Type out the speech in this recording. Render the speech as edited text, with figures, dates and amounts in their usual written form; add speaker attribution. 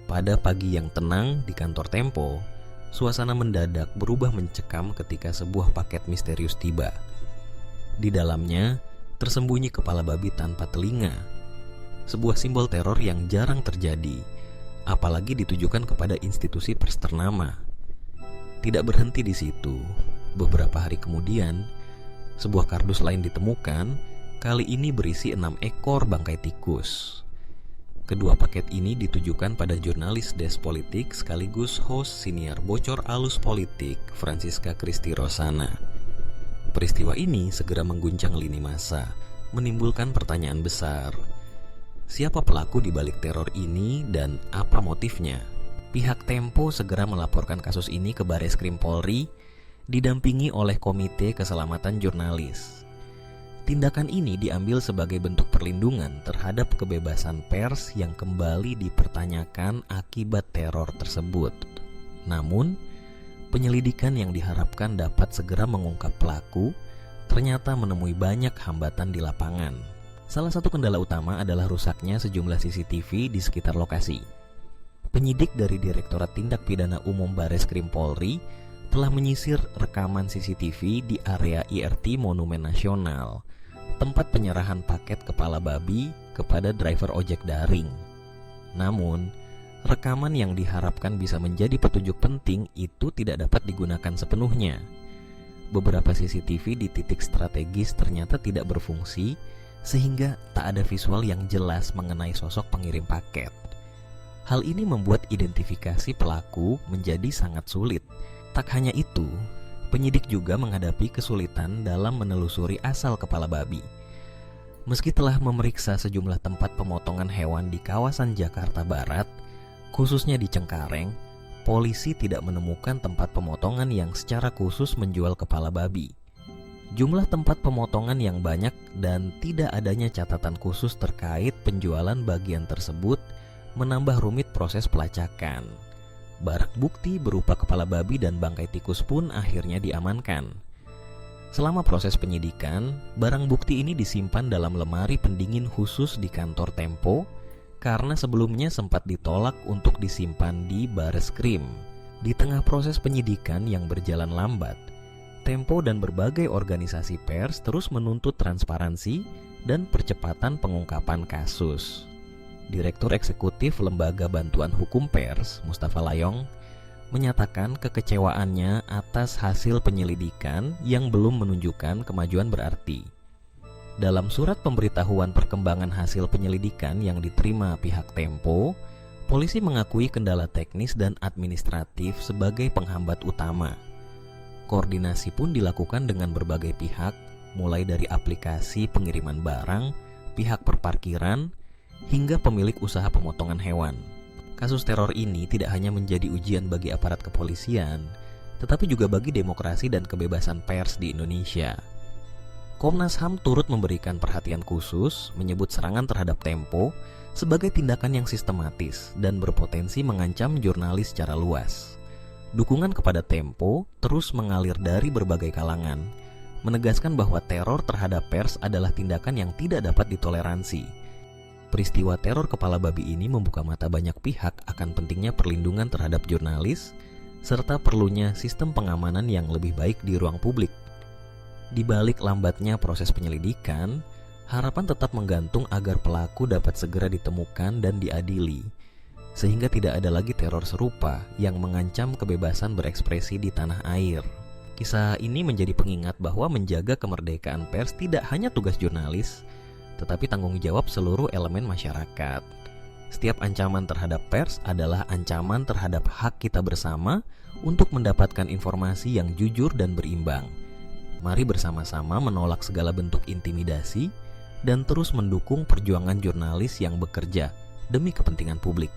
Speaker 1: Pada pagi yang tenang di kantor Tempo, suasana mendadak berubah mencekam ketika sebuah paket misterius tiba. Di dalamnya tersembunyi kepala babi tanpa telinga, sebuah simbol teror yang jarang terjadi, apalagi ditujukan kepada institusi pers ternama. Tidak berhenti di situ, beberapa hari kemudian, sebuah kardus lain ditemukan, kali ini berisi 6 ekor bangkai tikus. Kedua paket ini ditujukan pada jurnalis Desk Politik sekaligus host siniar Bocor Alus Politik, Francisca Christy Rosana. Peristiwa ini segera mengguncang lini massa, menimbulkan pertanyaan besar. Siapa pelaku di balik teror ini dan apa motifnya? Pihak Tempo segera melaporkan kasus ini ke Bareskrim Polri, didampingi oleh Komite Keselamatan Jurnalis. Tindakan ini diambil sebagai bentuk perlindungan terhadap kebebasan pers yang kembali dipertanyakan akibat teror tersebut. Namun, penyelidikan yang diharapkan dapat segera mengungkap pelaku ternyata menemui banyak hambatan di lapangan. Salah satu kendala utama adalah rusaknya sejumlah CCTV di sekitar lokasi. Penyidik dari Direktorat Tindak Pidana Umum Bareskrim Polri telah menyisir rekaman CCTV di area IRT Monumen Nasional, tempat penyerahan paket kepala babi kepada driver ojek daring. Namun, rekaman yang diharapkan bisa menjadi petunjuk penting itu tidak dapat digunakan sepenuhnya. Beberapa CCTV di titik strategis ternyata tidak berfungsi, sehingga tak ada visual yang jelas mengenai sosok pengirim paket. Hal ini membuat identifikasi pelaku menjadi sangat sulit. Tak hanya itu, penyidik juga menghadapi kesulitan dalam menelusuri asal kepala babi. Meski telah memeriksa sejumlah tempat pemotongan hewan di kawasan Jakarta Barat, khususnya di Cengkareng, polisi tidak menemukan tempat pemotongan yang secara khusus menjual kepala babi. Jumlah tempat pemotongan yang banyak dan tidak adanya catatan khusus terkait penjualan bagian tersebut menambah rumit proses pelacakan. Barang bukti berupa kepala babi dan bangkai tikus pun akhirnya diamankan. Selama proses penyidikan, barang bukti ini disimpan dalam lemari pendingin khusus di kantor Tempo karena sebelumnya sempat ditolak untuk disimpan di Bareskrim. Di tengah proses penyidikan yang berjalan lambat, Tempo dan berbagai organisasi pers terus menuntut transparansi dan percepatan pengungkapan kasus. Direktur Eksekutif Lembaga Bantuan Hukum Pers, Mustafa Layong, menyatakan kekecewaannya atas hasil penyelidikan yang belum menunjukkan kemajuan berarti. Dalam surat pemberitahuan perkembangan hasil penyelidikan yang diterima pihak Tempo, polisi mengakui kendala teknis dan administratif sebagai penghambat utama. Koordinasi pun dilakukan dengan berbagai pihak, mulai dari aplikasi pengiriman barang, pihak perparkiran, hingga pemilik usaha pemotongan hewan. Kasus teror ini tidak hanya menjadi ujian bagi aparat kepolisian, tetapi juga bagi demokrasi dan kebebasan pers di Indonesia. Komnas HAM turut memberikan perhatian khusus, menyebut serangan terhadap Tempo sebagai tindakan yang sistematis dan berpotensi mengancam jurnalis secara luas. Dukungan kepada Tempo terus mengalir dari berbagai kalangan, menegaskan bahwa teror terhadap pers adalah tindakan yang tidak dapat ditoleransi. Peristiwa teror kepala babi ini membuka mata banyak pihak akan pentingnya perlindungan terhadap jurnalis, serta perlunya sistem pengamanan yang lebih baik di ruang publik. Di balik lambatnya proses penyelidikan, harapan tetap menggantung agar pelaku dapat segera ditemukan dan diadili, sehingga tidak ada lagi teror serupa yang mengancam kebebasan berekspresi di tanah air. Kisah ini menjadi pengingat bahwa menjaga kemerdekaan pers tidak hanya tugas jurnalis, tetapi tanggung jawab seluruh elemen masyarakat. Setiap ancaman terhadap pers adalah ancaman terhadap hak kita bersama untuk mendapatkan informasi yang jujur dan berimbang. Mari bersama-sama menolak segala bentuk intimidasi dan terus mendukung perjuangan jurnalis yang bekerja demi kepentingan publik.